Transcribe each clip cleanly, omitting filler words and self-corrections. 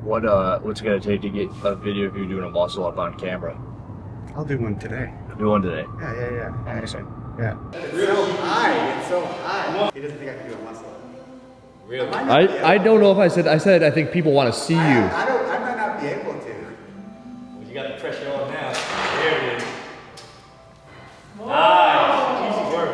What's it gonna take to get a video of you doing a muscle up on camera? I'll do one today. Do one today. Yeah. Excellent. Yeah. It's so high. It's so high. He doesn't think I can do a muscle up. Really? I don't know if I said I think people want to see you. I might not be able to. Well, you got the pressure on now. There it is. Nice. Easy work.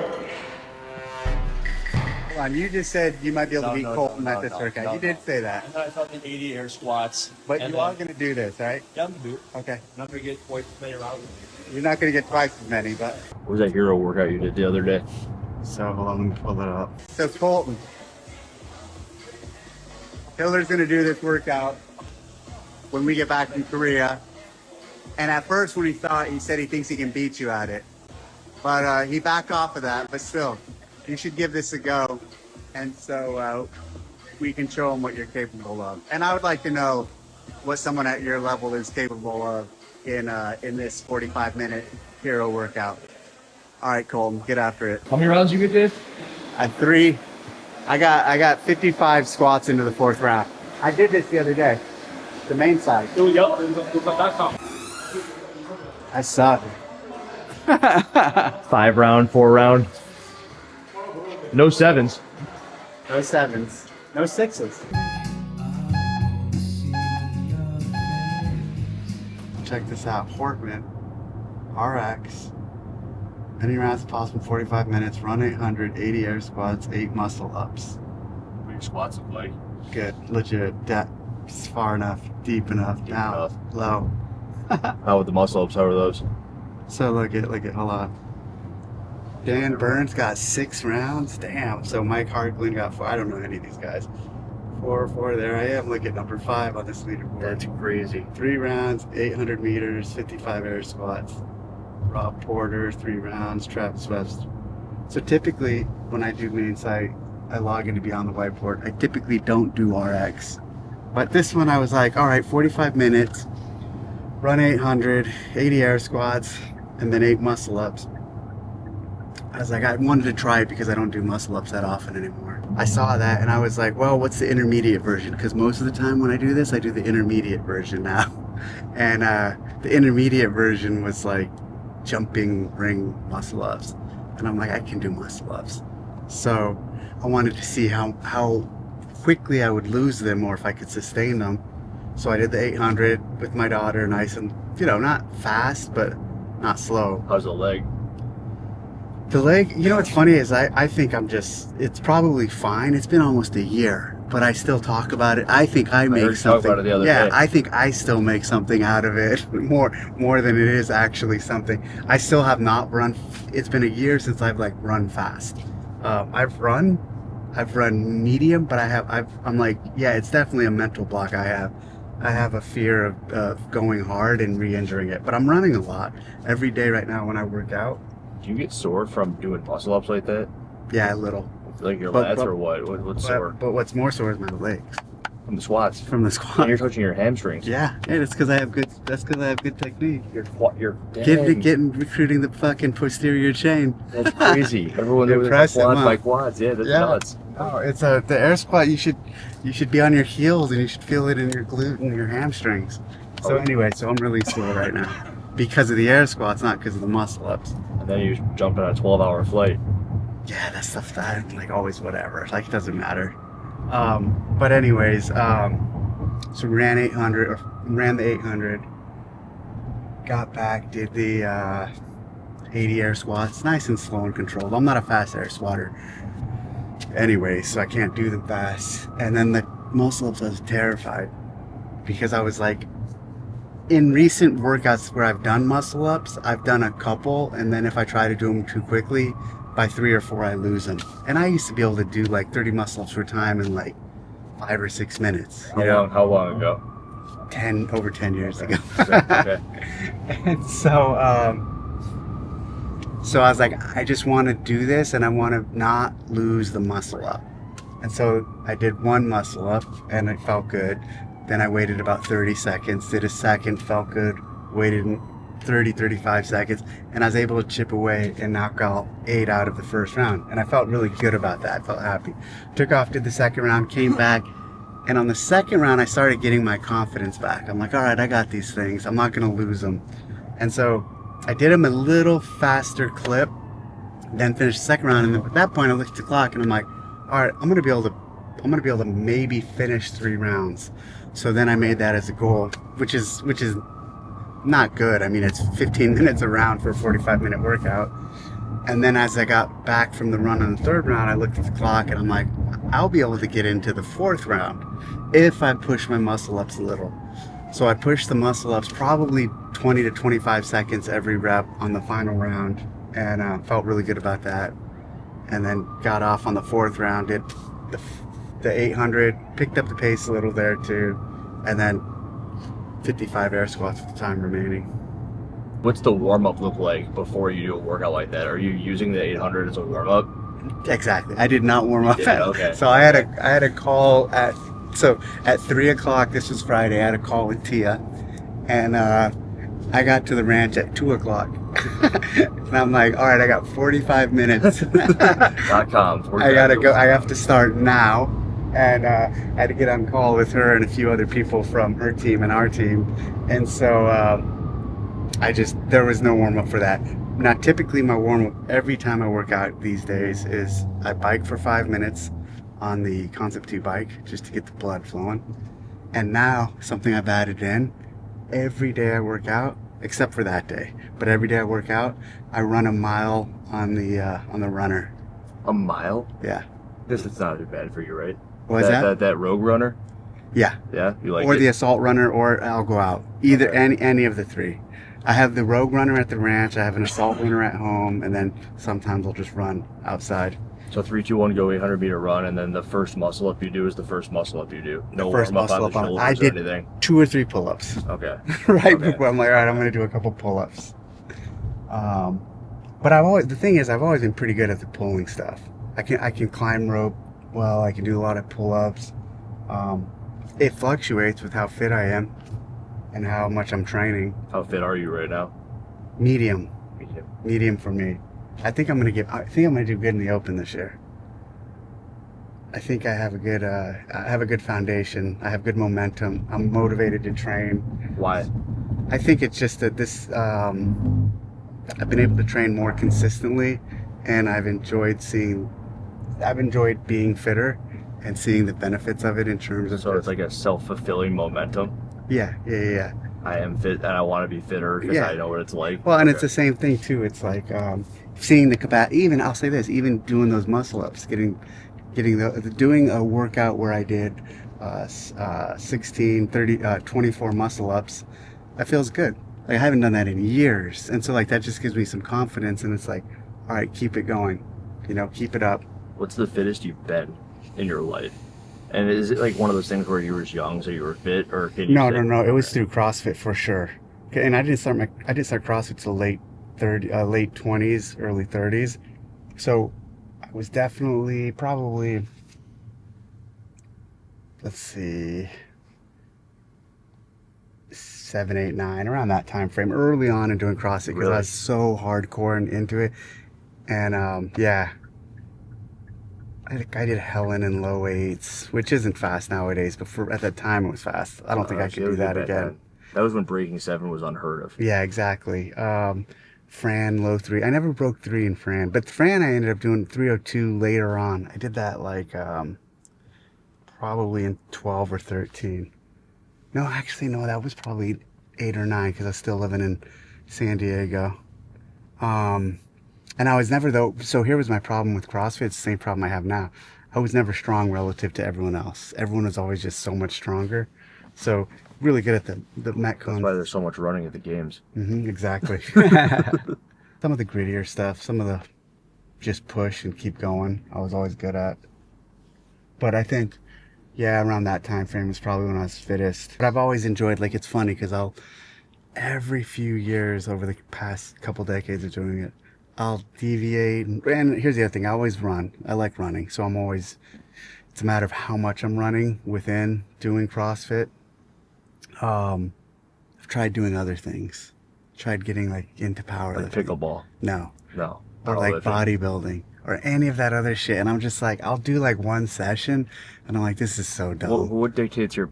Hold on, you just said you might be able to beat Colten at this workout. You did say that. I thought the 80 air squats. But you are going to do this, right? Yeah, I'm gonna do it. Okay. I'm not gonna get quite as many rounds. You're not going to get twice as many, but... What was that hero workout you did the other day? So, hold on, let me pull it up. So, Colten. Hiller's going to do this workout when we get back from Korea. And at first, when he said he thinks he can beat you at it. But he backed off of that. But still, you should give this a go. And so we can show him what you're capable of. And I would like to know what someone at your level is capable of in this 45-minute hero workout. All right, Colten, get after it. How many rounds you get, Dave? At 3, I got 55 squats into the 4th round. I did this the other day, the main side. I suck. 5 round, 4 round. No 7s. No 7s, no 6s. Check this out, Hortman, RX. Many rounds possible, 45 minutes, run 800, 80 air squats, 8 muscle ups. What your squats look like? Good, legit, depth, far enough, deep enough, down, low. How with the muscle ups? How are those? So look at, hold on. Dan Burns got 6 rounds, damn. So Mike Harklin got 4, I don't know any of these guys. 4 there I am, look at number 5 on this leaderboard. That's crazy. 3 rounds, 800 meters, 55 air squats. Rob Porter, 3 rounds, Travis Webster. So typically, when I do main site, I log in to be on the whiteboard. I typically don't do RX. But this one I was like, all right, 45 minutes, run 800, 80 air squats, and then 8 muscle ups. I was like, I wanted to try it because I don't do muscle ups that often anymore. I saw that and I was like, well, what's the intermediate version? Because most of the time when I do this, I do the intermediate version now. And the intermediate version was like jumping ring muscle ups. And I'm like, I can do muscle ups. So I wanted to see how quickly I would lose them or if I could sustain them. So I did the 800 with my daughter, nice and, not fast, but not slow. How's the leg? The leg, what's funny is I think it's probably fine. It's been almost a year, but I still talk about it. I think I make something. About it the other day. I think I still make something out of it more than it is actually something. I still have not run. It's been a year since I've run fast. I've run medium, but I'm like, yeah, it's definitely a mental block I have. I have a fear of going hard and re-injuring it, but I'm running a lot every day right now when I work out. Do you get sore from doing muscle ups like that? Yeah, a little. Like your lats or what? What's sore? But what's more sore is my legs. From the squats. From the And squat. you're touching your hamstrings. Yeah, it's because I have good. That's because I have good technique. You're Recruiting the fucking posterior chain. That's crazy. Everyone knows Impressive, quads huh? by quads. Yeah, that's nuts. No, it's the air squat. You should be on your heels and you should feel it in your glute and your hamstrings. So anyway, so I'm really sore right now because of the air squats, not because of the muscle ups. And then you jump on a 12-hour flight. Yeah, that stuff that always whatever. It doesn't matter. But anyways, so ran 800 or ran the 800. Got back, did the 80 air squats, nice and slow and controlled. I'm not a fast air squatter. Anyway, so I can't do them fast. And then the muscle ups, I was terrified because I was like, in recent workouts where I've done muscle ups, I've done a couple, and then if I try to do them too quickly, by 3 or 4 I lose them. And I used to be able to do 30 muscle ups per time in 5 or 6 minutes. How long ago? Over 10 years ago. Okay. And so I was like, I just want to do this and I want to not lose the muscle up. And so I did 1 muscle up and it felt good. Then I waited about 30 seconds, did a second, felt good, waited 35 seconds, and I was able to chip away and knock out 8 out of the first round. And I felt really good about that. I felt happy. Took off, did the second round, came back, And on the second round, I started getting my confidence back. I'm like, all right, I got these things. I'm not going to lose them. And so I did them a little faster clip, then finished the second round. And at that point, I looked at the clock and I'm like, all right, I'm going to be able to maybe finish 3 rounds. So then I made that as a goal, which is not good. I mean, it's 15 minutes a round for a 45-minute workout. And then as I got back from the run on the 3rd round, I looked at the clock and I'm like, I'll be able to get into the 4th round if I push my muscle ups a little. So I pushed the muscle ups probably 20 to 25 seconds every rep on the final round, and felt really good about that. And then got off on the 4th round, did the 800, picked up the pace a little there too, and then 55 air squats with the time remaining. What's the warm-up look like before you do a workout like that? Are you using the 800 as a warm-up? Exactly. I did not warm up. Okay. So I had a call at 3 o'clock. This was Friday. I had a call with Tia, and I got to the ranch at 2 o'clock. And I'm like, all right, I got 45 minutes. I gotta go. I have to start now. And I had to get on call with her and a few other people from her team and our team. And so there was no warm up for that. Now, typically my warm up every time I work out these days is I bike for 5 minutes on the Concept 2 bike just to get the blood flowing. And now something I've added in, every day I work out, except for that day, but every day I work out, I run a mile on the runner. A mile? Yeah. This is not too bad for you, right? What is that? That rogue runner? Yeah. Yeah, you like or it? the assault runner, or I'll go out. Either any of the 3. I have the rogue runner at the ranch, I have an assault runner at home, and then sometimes I'll just run outside. So 3, 2, 1, go 800-meter run, and then the first muscle up you do is the first muscle up you do. No first warm up on muscle the up shoulders I did or anything. 2 or 3 pull-ups. Okay. Right Okay. before I'm like, all right, I'm going to do a couple pull-ups. But the thing is, I've always been pretty good at the pulling stuff. I can climb rope well. I can do a lot of pull-ups. It fluctuates with how fit I am and how much I'm training. How fit are you right now? Medium Medium. for me. I think I'm gonna do good in the Open this year. I think I have a good foundation. I have good momentum. I'm motivated to train. Why? I think it's just that I've been able to train more consistently, and I've enjoyed being fitter and seeing the benefits of it in terms of. So it's like a self-fulfilling momentum. Yeah. I am fit and I want to be fitter because I know what it's like. Well, and it's the same thing too. It's like seeing the capacity. Even I'll say this: even doing those muscle ups, doing a workout where I did 16, 30, 24 muscle ups, that feels good. Like I haven't done that in years, and so like that just gives me some confidence. And it's like, all right, keep it going. Keep it up. What's the fittest you've been in your life? And is it like one of those things where you were young, so you were fit, or can you? No. It was through CrossFit for sure. Okay, and I didn't start CrossFit till late 20s, early 30s. So I was definitely probably, let's see, 7, 8, 9, around that time frame, early on in doing CrossFit, because I was so hardcore and into it. And yeah. I did Helen in low 8s, which isn't fast nowadays, but at that time it was fast. I don't think I could do that again. That was when breaking 7 was unheard of. Yeah, exactly. Fran, low 3. I never broke 3 in Fran, but Fran I ended up doing 302 later on. I did that like probably in 12 or 13. No, actually, no, that was probably 8 or 9 because I was still living in San Diego. And I was never, though, so here was my problem with CrossFit. It's the same problem I have now. I was never strong relative to everyone else. Everyone was always just so much stronger. So really good at the Metcon. That's why there's so much running at the games. Exactly. Some of the grittier stuff, some of the just push and keep going, I was always good at. But I think, yeah, around that time frame is probably when I was fittest. But I've always enjoyed, like, it's funny because every few years over the past couple decades of doing it, I'll deviate. And here's the other thing, I always run. I like running. So it's a matter of how much I'm running within doing CrossFit. I've tried doing other things. Tried getting like into powerlifting. Like pickleball. No. No. Or like bodybuilding. or any of that other shit. And I'm just like, I'll do like one session, and I'm like, this is so dumb. What dictates your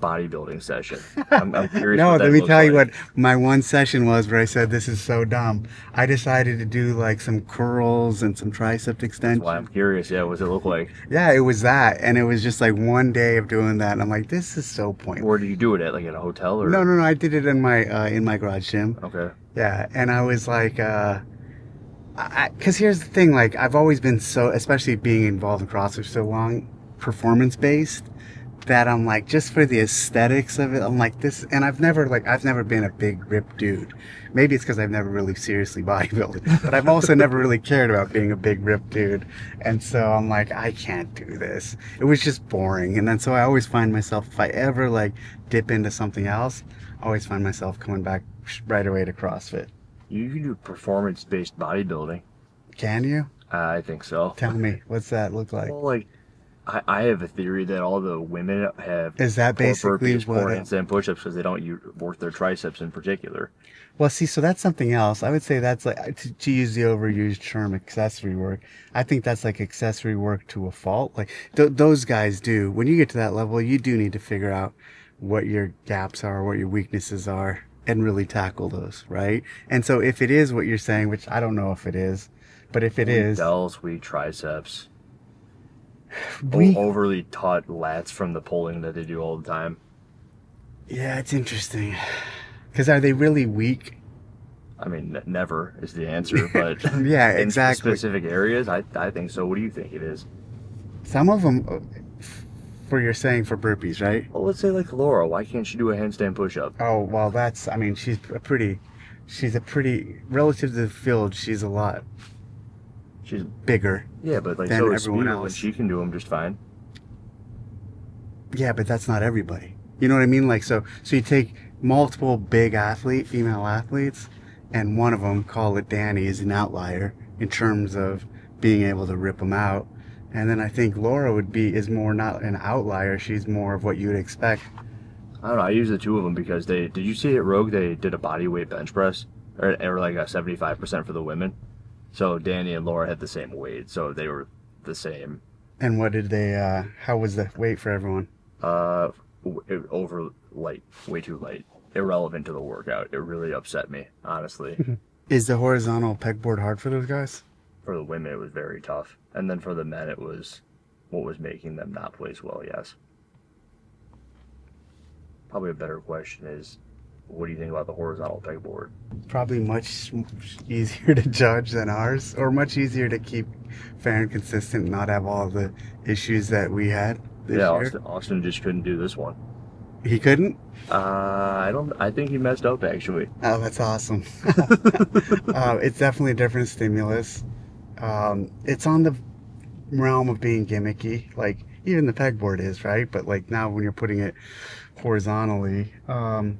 bodybuilding session? I'm curious No, what let that me looks tell you like. what my one session was where I said this is so dumb. I decided to do like some curls and some tricep That's why I'm extensions. curious. Yeah, what's it look like? Yeah, it was that. And it was just like one day of doing that. And I'm like, this is so Where pointless. do you do it at? Like at a hotel No, or? no, no. I did it in my garage gym. Okay. Yeah. And I was like, because here's the thing, like I've always been so, especially being involved in CrossFit for so long, performance based, that I'm like, just for the aesthetics of it, I'm like this. And I've never been a big ripped dude. Maybe it's because I've never really seriously bodybuilded, but I've also never really cared about being a big ripped dude. And so I'm like, I can't do this. It was just boring. And then so I always find myself, if I ever like dip into something else, I always find myself coming back right away to CrossFit. You can do performance-based bodybuilding. Can you? I think so. Tell me, what's that look like? Well, like I have a theory that all the women have Is that poor basically burpees, poor what? handstand push-ups because they don't work their triceps in particular. Well, see, so that's something else. I would say that's like to use the overused term accessory work. I think that's like accessory work to a fault. Like those guys do. When you get to that level, you do need to figure out what your gaps are, what your weaknesses are, and really tackle those, right? And so if it is what you're saying, which I don't know if it is, but if it Weak is, delts, weak triceps, we overly taut lats from the pulling that they do all the time. yeah, it's interesting. Because are they really weak? I mean, never is the answer, but Yeah, in exactly. specific areas, I think so. What do you think it is? Some of them, for you're saying for burpees, right? Well, let's say like Laura. Why can't she do a handstand push-up? Oh, well, I mean, she's a pretty, relative to the field, she's a lot She's bigger yeah, but like than so is everyone Spiegel, and else. she can do them just fine. Yeah, but that's not everybody. You know what I mean? Like, so you take multiple female athletes, and one of them, call it Danny, is an outlier in terms of being able to rip them out. And then I think Laura is more not an outlier. She's more of what you would expect. I don't know. I use the two of them because they did you see at Rogue they did a body weight bench press or like a 75% for the women. So Danny and Laura had the same weight, so they were the same. And what did they, how was the weight for everyone? Over light, way too light, irrelevant to the workout. It really upset me, honestly. Is the horizontal pegboard hard for those guys? For the women, it was very tough, and then for the men, it was what was making them not place well. Yes. Probably a better question is, what do you think about the horizontal pegboard? Probably much easier to judge than ours, or much easier to keep fair and consistent and not have all the issues that we had this Yeah, year. Austin just couldn't do this one. He couldn't? I don't. I think he messed up actually. Oh, that's awesome. It's definitely a different stimulus. It's on the realm of being gimmicky, like even the pegboard is, right? But like now when you're putting it horizontally, I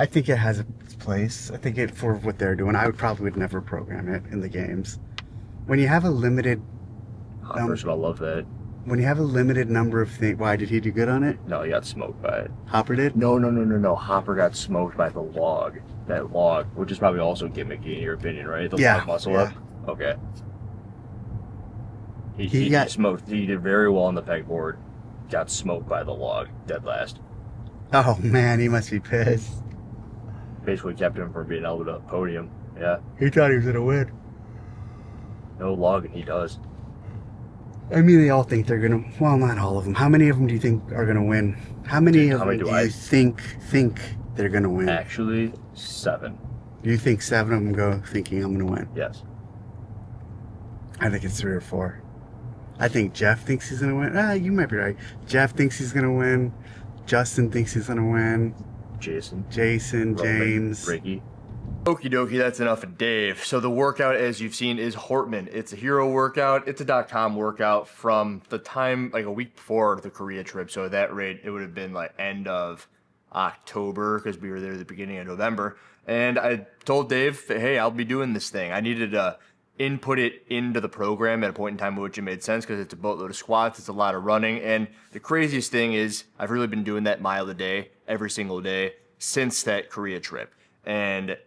think it has its place. I think it for what they're doing. I would never program it in the games. When you have a limited First of all, I love that. when you have a limited number of things, why did he do good on it? No, he got smoked by it. Hopper did? No. Hopper got smoked by the log. That log, which is probably also gimmicky in your opinion, right? The Yeah, log muscle yeah. up. Okay. He got smoked. He did very well on the pegboard. Got smoked by the log, dead last. Oh man, he must be pissed. Basically kept him from being able to podium. Yeah. He thought he was gonna win. No log, and he does. I mean, they all think they're gonna. Well, not all of them. How many of them do you think are gonna win? How many of how many them do do I- you think they're gonna win? Actually, 7. Do you think 7 of them go thinking I'm gonna win? Yes. I think it's 3 or 4. I think Jeff thinks he's gonna win. You might be right. Jeff thinks he's gonna win. Justin thinks he's gonna win. Jason. Jason, Roman, James. Ricky. Okie dokie, that's enough of Dave. So the workout, as you've seen, is Hortman. It's a hero workout. It's a .com workout from the time, like a week before the Korea trip. So at that rate, it would have been like end of October because we were there at the beginning of November. And I told Dave, hey, I'll be doing this thing. I needed to input it into the program at a point in time in which it made sense because it's a boatload of squats, it's a lot of running. And the craziest thing is I've really been doing that mile a day every single day since that Korea trip. And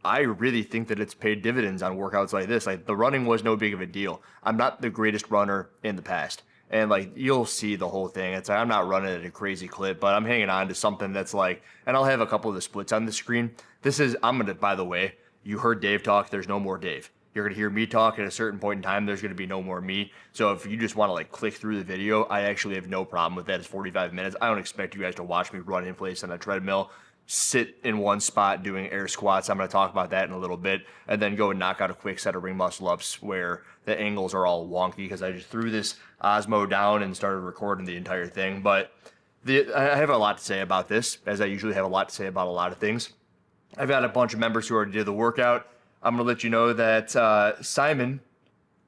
I really think that it's paid dividends on workouts like this. Like the running was no big of a deal. I'm not the greatest runner in the past. And like you'll see the whole thing. It's like I'm not running at a crazy clip, but I'm hanging on to something that's like, and I'll have a couple of the splits on the screen. I'm gonna, by the way, you heard Dave talk, there's no more Dave. You're gonna hear me talk at a certain point in time, there's gonna be no more me. So if you just wanna like click through the video, I actually have no problem with that. It's 45 minutes. I don't expect you guys to watch me run in place on a treadmill, sit in one spot doing air squats. I'm going to talk about that in a little bit, and then go and knock out a quick set of ring muscle ups where the angles are all wonky because I just threw this Osmo down and started recording the entire thing. But I have a lot to say about this, as I usually have a lot to say about a lot of things. I've got a bunch of members who already did the workout. I'm going to let you know that Simon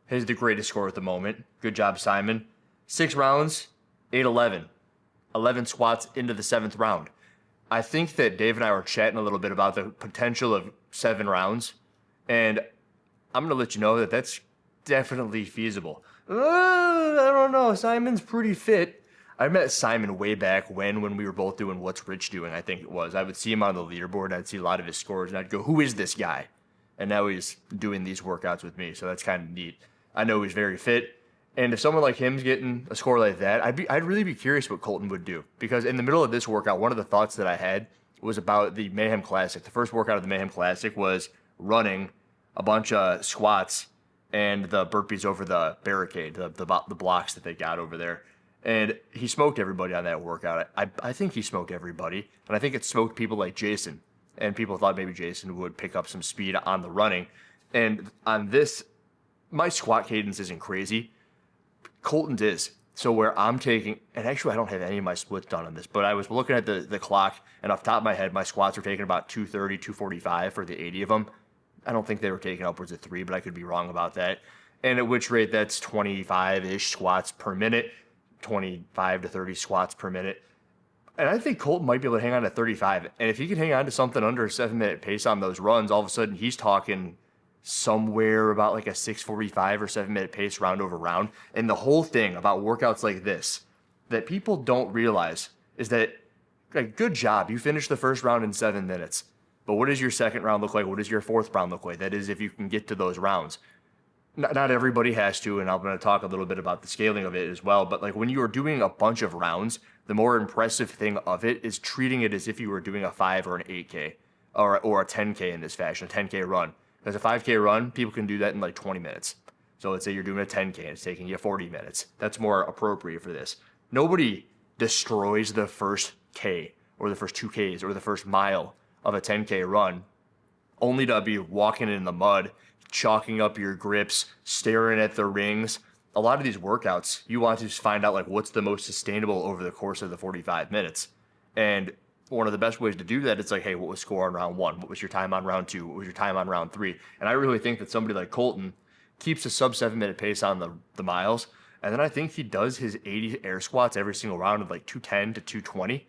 has the greatest score at the moment. Good job, Simon. 6 rounds, 8-11. 11 squats into the 7th round. I think that Dave and I were chatting a little bit about the potential of 7 rounds, and I'm going to let you know that that's definitely feasible. I don't know. Simon's pretty fit. I met Simon way back when we were both doing What's Rich Doing, I think it was. I would see him on the leaderboard, and I'd see a lot of his scores, and I'd go, who is this guy? And now he's doing these workouts with me, so that's kind of neat. I know he's very fit. And if someone like him's getting a score like that, I'd really be curious what Colten would do. Because in the middle of this workout, one of the thoughts that I had was about the Mayhem Classic. The first workout of the Mayhem Classic was running a bunch of squats and the burpees over the barricade, the blocks that they got over there. And he smoked everybody on that workout. I think he smoked everybody. And I think it smoked people like Jason. And people thought maybe Jason would pick up some speed on the running. And on this, my squat cadence isn't crazy. Colten's is. So where I'm taking, and actually I don't have any of my splits done on this, but I was looking at the clock, and off the top of my head, my squats were taking about 230, 245 for the 80 of them. I don't think they were taking upwards of 3, but I could be wrong about that. And at which rate, that's 25-ish squats per minute, 25 to 30 squats per minute. And I think Colten might be able to hang on to 35. And if he can hang on to something under a 7-minute pace on those runs, all of a sudden he's talking somewhere about like a 6:45 or 7-minute pace round over round. And the whole thing about workouts like this that people don't realize is that, like, good job, you finished the first round in 7 minutes. But what does your second round look like? What does your fourth round look like? That is, if you can get to those rounds. Not everybody has to, and I'm going to talk a little bit about the scaling of it as well. But like when you are doing a bunch of rounds, the more impressive thing of it is treating it as if you were doing a 5 or an 8K or a 10K in this fashion, a 10K run. Because a 5K run, people can do that in like 20 minutes. So let's say you're doing a 10K and it's taking you 40 minutes. That's more appropriate for this. Nobody destroys the first K or the first 2Ks or the first mile of a 10K run only to be walking in the mud, chalking up your grips, staring at the rings. A lot of these workouts, you want to find out like what's the most sustainable over the course of the 45 minutes. And one of the best ways to do that, it's like, hey, what was score on round 1? What was your time on round 2? What was your time on round 3? And I really think that somebody like Colten keeps a sub 7-minute pace on the miles. And then I think he does his 80 air squats every single round of like 210 to 220,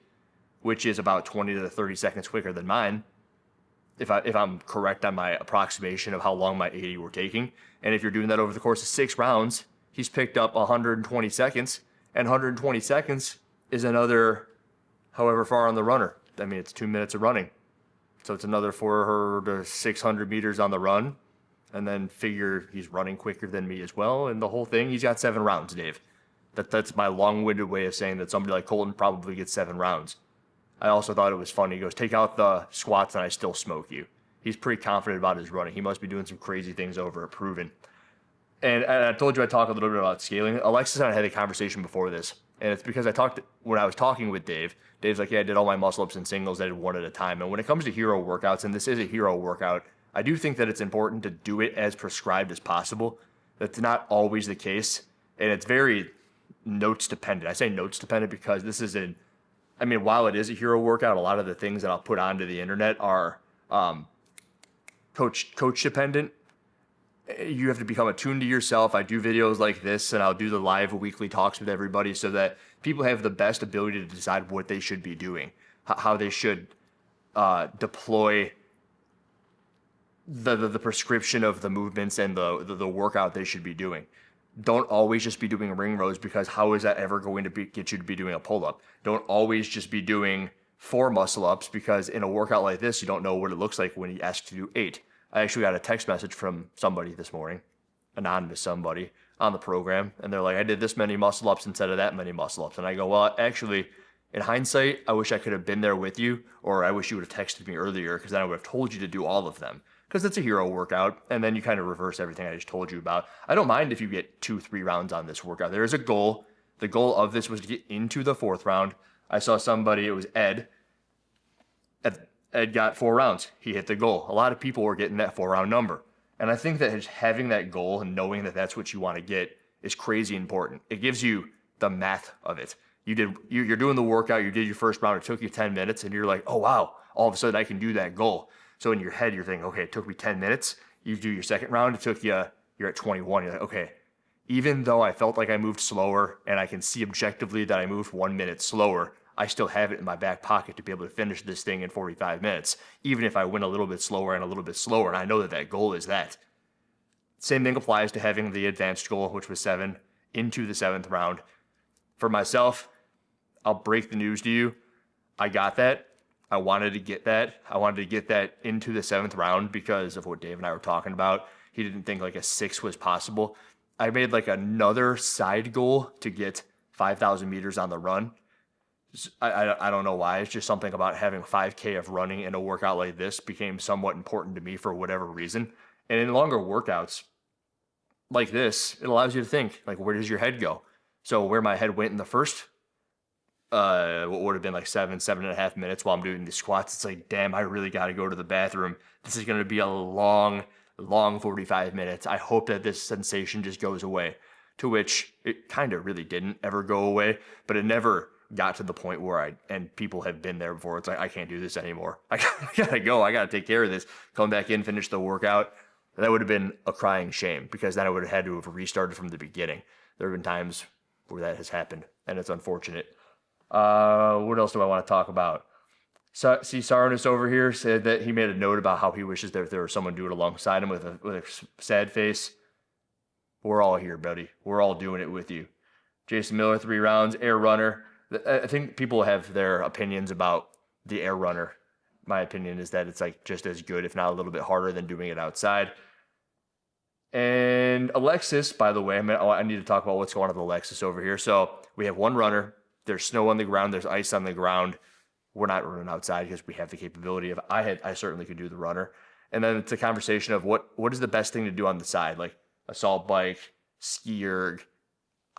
which is about 20 to 30 seconds quicker than mine. If I'm correct on my approximation of how long my 80 were taking. And if you're doing that over the course of 6 rounds, he's picked up 120 seconds, and 120 seconds is another however far on the runner. I mean, it's 2 minutes of running. So it's another 400 to 600 meters on the run. And then figure he's running quicker than me as well. And the whole thing, he's got 7 rounds, Dave. That's my long-winded way of saying that somebody like Colten probably gets 7 rounds. I also thought it was funny. He goes, take out the squats and I still smoke you. He's pretty confident about his running. He must be doing some crazy things over at Proven. And I told you I'd talk a little bit about scaling. Alexis and I had a conversation before this. And it's because when I was talking with Dave, Dave's like, yeah, I did all my muscle-ups and singles. I did one at a time. And when it comes to hero workouts, and this is a hero workout, I do think that it's important to do it as prescribed as possible. That's not always the case. And it's very notes dependent. I say notes dependent because this is while it is a hero workout, a lot of the things that I'll put onto the internet are coach dependent. You have to become attuned to yourself. I do videos like this, and I'll do the live weekly talks with everybody so that people have the best ability to decide what they should be doing, how they should deploy the prescription of the movements and the workout they should be doing. Don't always just be doing ring rows, because how is that ever going to get you to be doing a pull-up? Don't always just be doing 4 muscle-ups, because in a workout like this, you don't know what it looks like when you ask to do 8. I actually got a text message from somebody this morning, anonymous somebody on the program, and they're like, I did this many muscle ups instead of that many muscle ups. And I go, well, actually, in hindsight, I wish I could have been there with you, or I wish you would have texted me earlier, because then I would have told you to do all of them. Because it's a hero workout, and then you kind of reverse everything I just told you about. I don't mind if you get 2-3 rounds on this workout. There is a goal. The goal of this was to get into the 4th round. I saw somebody, it was Ed. Ed got 4 rounds. He hit the goal. A lot of people were getting that 4-round number. And I think that having that goal and knowing that that's what you want to get is crazy important. It gives you the math of it. You're doing the workout, you did your first round, it took you 10 minutes, and you're like, oh wow, all of a sudden I can do that goal. So in your head, you're thinking, okay, it took me 10 minutes. You do your second round, it took you, you're at 21. You're like, okay, even though I felt like I moved slower and I can see objectively that I moved 1 minute slower, I still have it in my back pocket to be able to finish this thing in 45 minutes, even if I went a little bit slower and a little bit slower. And I know that that goal is that. Same thing applies to having the advanced goal, which was 7, into the 7th round. For myself, I'll break the news to you. I got that. I wanted to get that. I wanted to get that into the 7th round because of what Dave and I were talking about. He didn't think like a 6 was possible. I made like another side goal to get 5,000 meters on the run. I don't know why. It's just something about having 5K of running in a workout like this became somewhat important to me for whatever reason. And in longer workouts like this, it allows you to think, like, where does your head go? So where my head went in the first, what would have been like 7.5 minutes while I'm doing the squats, it's like, damn, I really got to go to the bathroom. This is going to be a long 45 minutes. I hope that this sensation just goes away, to which it kind of really didn't ever go away, but it never got to the point where and people have been there before. It's like, I can't do this anymore. I gotta go. I gotta take care of this. Come back in, finish the workout. That would have been a crying shame because then I would have had to have restarted from the beginning. There have been times where that has happened, and it's unfortunate. What else do I want to talk about? See, Sarnas over here said that he made a note about how he wishes that there was someone do it alongside him with a sad face. We're all here, buddy. We're all doing it with you. Jason Miller, 3 rounds, air runner. I think people have their opinions about the air runner. My opinion is that it's like just as good, if not a little bit harder than doing it outside. And Alexis, by the way, I need to talk about what's going on with Alexis over here. So we have 1 runner. There's snow on the ground. There's ice on the ground. We're not running outside because we have the capability of. I certainly could do the runner. And then it's a conversation of what is the best thing to do on the side, like assault bike, ski erg.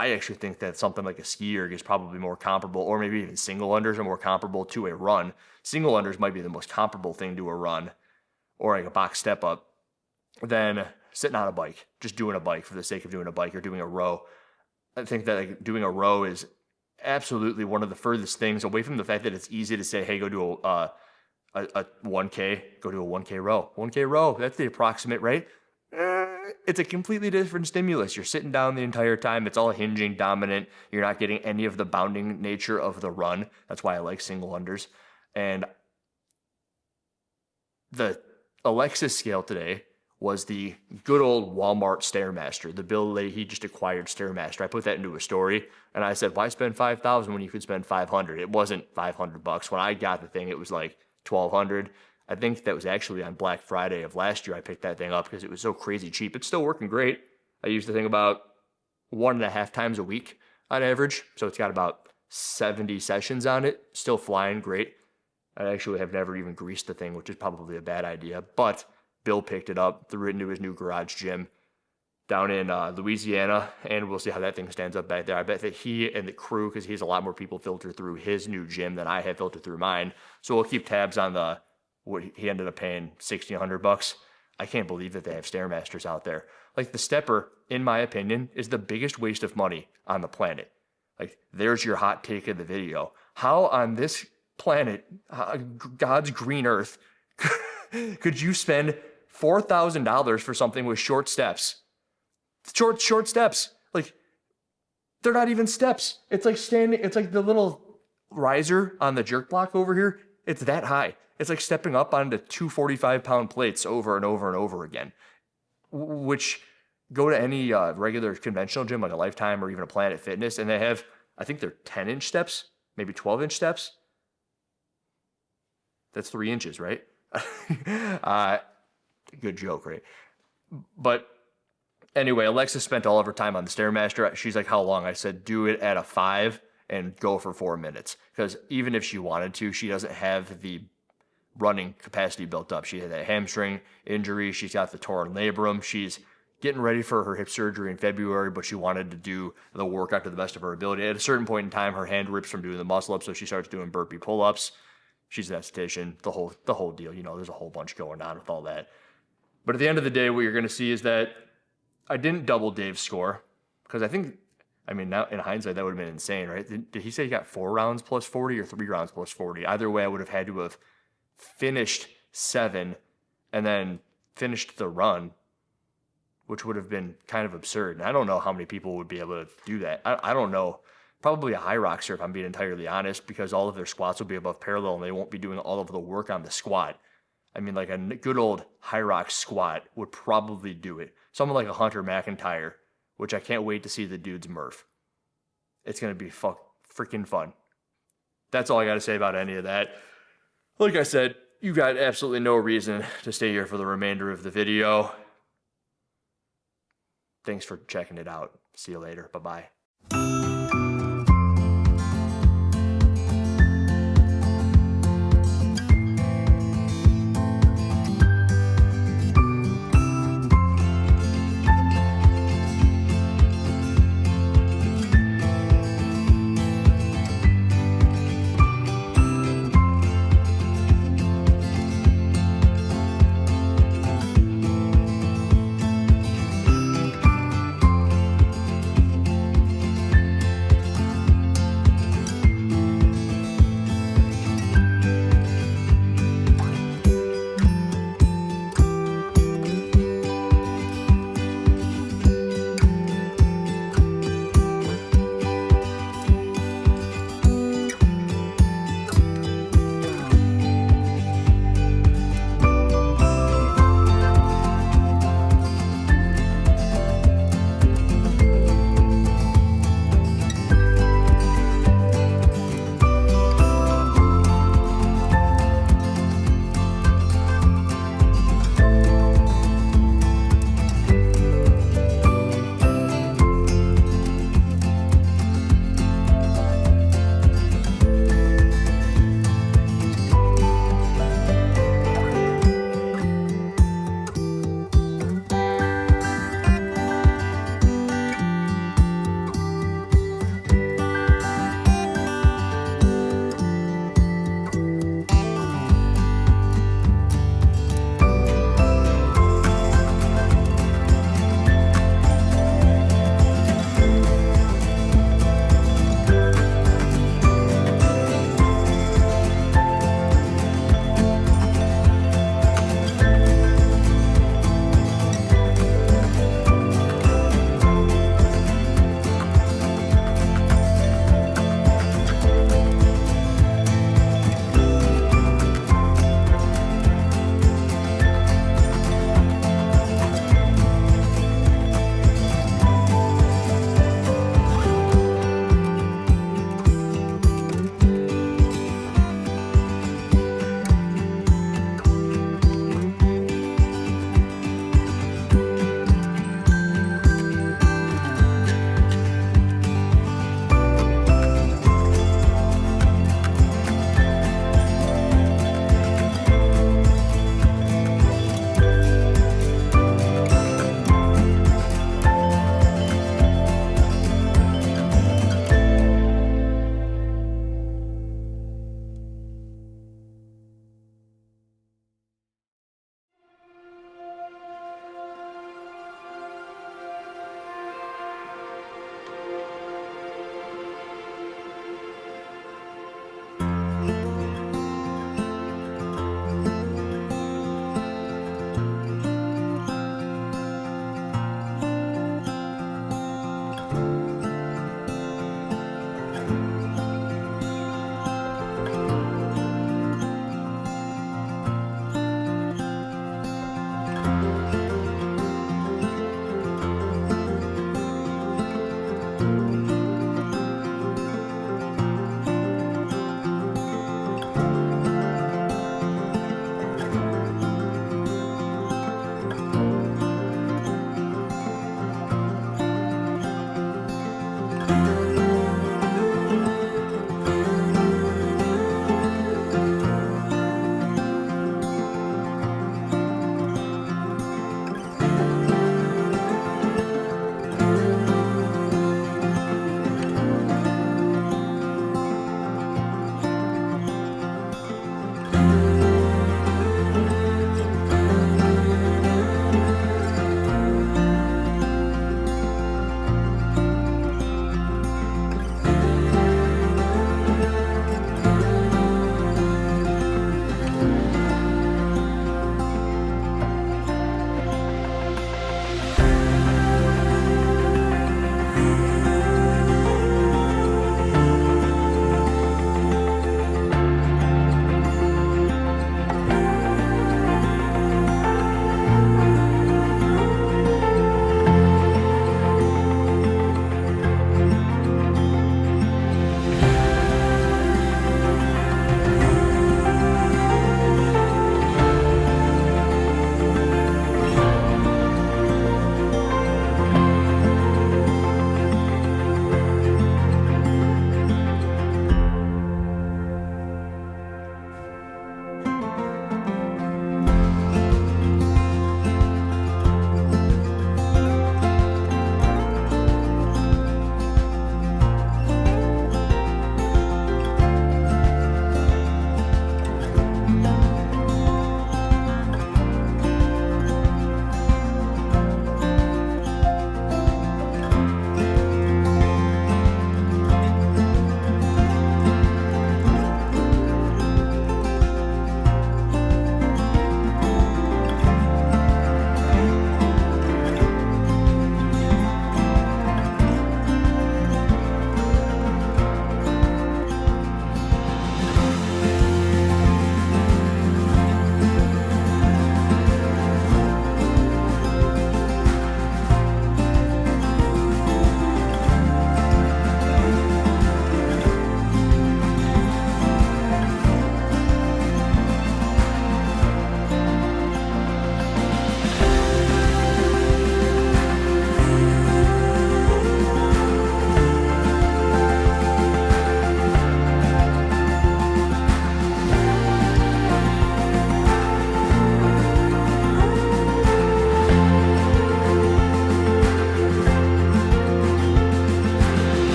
I actually think that something like a ski erg is probably more comparable, or maybe even single unders are more comparable to a run. Single unders might be the most comparable thing to a run, or like a box step up, than sitting on a bike, just doing a bike for the sake of doing a bike or doing a row. I think that like doing a row is absolutely one of the furthest things away from the fact that it's easy to say, hey, go do a 1K, go do a 1K row. 1K row, that's the approximate, right? It's a completely different stimulus. You're sitting down the entire time. It's all hinging dominant. You're not getting any of the bounding nature of the run. That's why I like single unders. And the Alexis scale today was the good old Walmart Stairmaster, the Bill Leahy just acquired Stairmaster. I put that into a story, and I said, why spend $5,000 when you could spend $500? It wasn't $500. When I got the thing, it was like $1,200. I think that was actually on Black Friday of last year. I picked that thing up because it was so crazy cheap. It's still working great. I use the thing about 1.5 times a week on average. So it's got about 70 sessions on it. Still flying great. I actually have never even greased the thing, which is probably a bad idea. But Bill picked it up, threw it into his new garage gym down in Louisiana, and we'll see how that thing stands up back there. I bet that he and the crew, because he has a lot more people filter through his new gym than I have filtered through mine. So we'll keep tabs on what he ended up paying $1,600. I can't believe that they have Stairmasters out there. Like the stepper, in my opinion, is the biggest waste of money on the planet. Like there's your hot take of the video. How on this planet, God's green earth, could you spend $4,000 for something with short steps? Short steps. Like they're not even steps. It's like standing. It's like the little riser on the jerk block over here. It's that high. It's like stepping up onto 2 45-pound plates over and over and over again, which go to any regular conventional gym like a Lifetime or even a Planet Fitness, and they have, I think they're 10-inch steps, maybe 12-inch steps. That's 3 inches, right? Good joke, right? But anyway, Alexa spent all of her time on the Stairmaster. She's like, how long? I said, do it at a 5 and go for 4 minutes. Because even if she wanted to, she doesn't have the running capacity built up. She had that hamstring injury. She's got the torn labrum. She's getting ready for her hip surgery in February, but she wanted to do the workout to the best of her ability. At a certain point in time, her hand rips from doing the muscle up, so she starts doing burpee pull-ups. She's an esthetician, the whole deal. You know, there's a whole bunch going on with all that. But at the end of the day, what you're going to see is that I didn't double Dave's score because now in hindsight, that would have been insane, right? Did he say he got 4 rounds plus 40 or 3 rounds plus 40? Either way, I would have had to have finished 7 and then finished the run, which would have been kind of absurd. And I don't know how many people would be able to do that. I don't know. Probably a high rockster, if I'm being entirely honest, because all of their squats will be above parallel and they won't be doing all of the work on the squat. I mean, like a good old high rock squat would probably do it. Someone like a Hunter McIntyre, which I can't wait to see the dude's Murph. It's going to be freaking fun. That's all I got to say about any of that. Like I said, you got absolutely no reason to stay here for the remainder of the video. Thanks for checking it out. See you later. Bye-bye.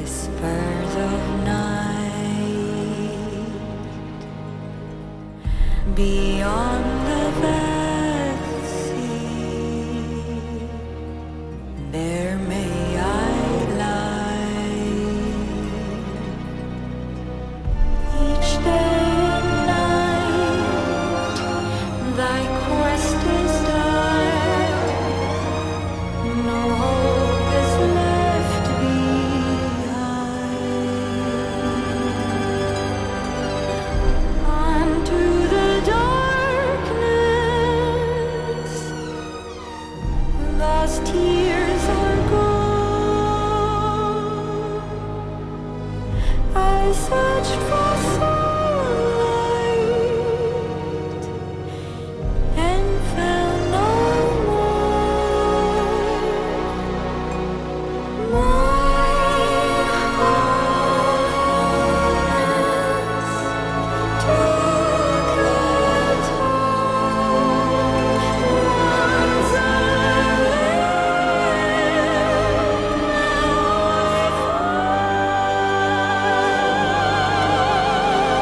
whispers of night beyond the vast sea. There may I lie each day and night. Thy quest is done. No hope is left behind. Unto the darkness, thus tears are gone. I searched for sunlight and found no more. My heart took a turn once I lived, now I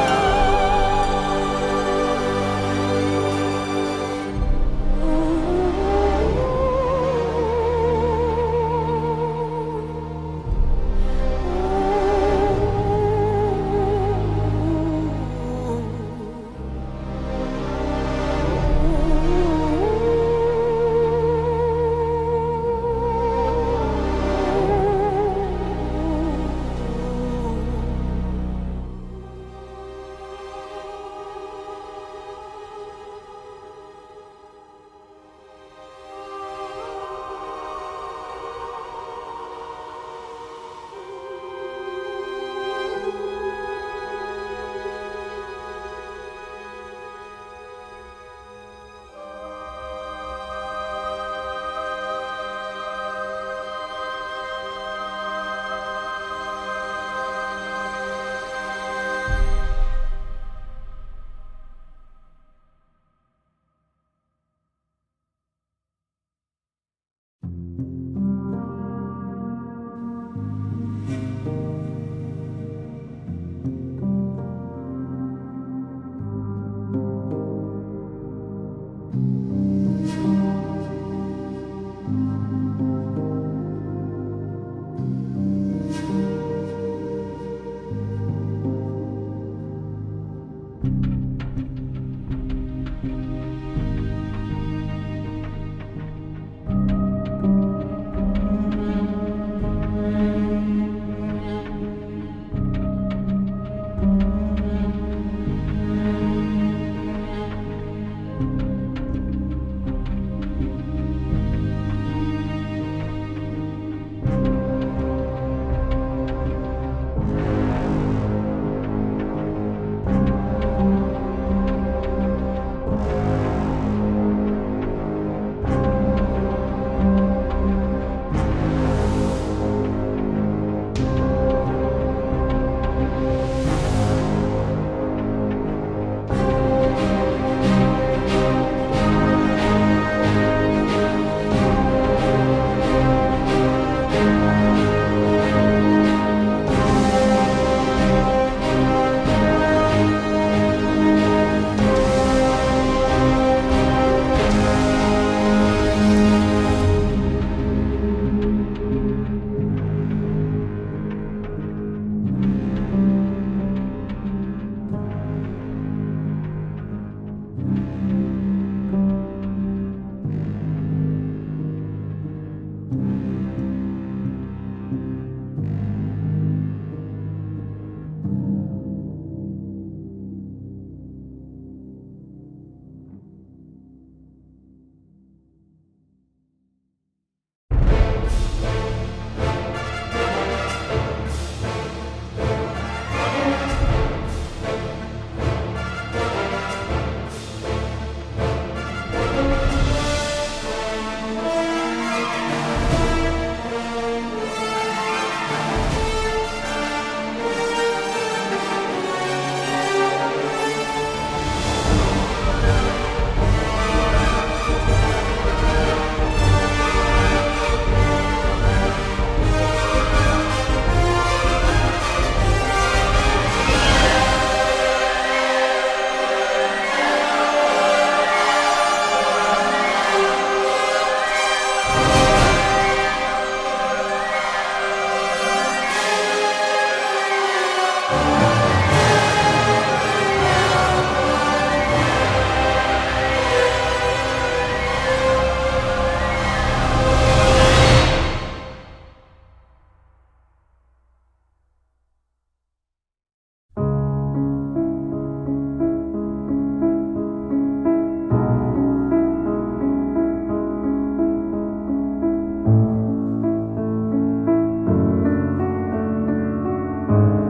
Thank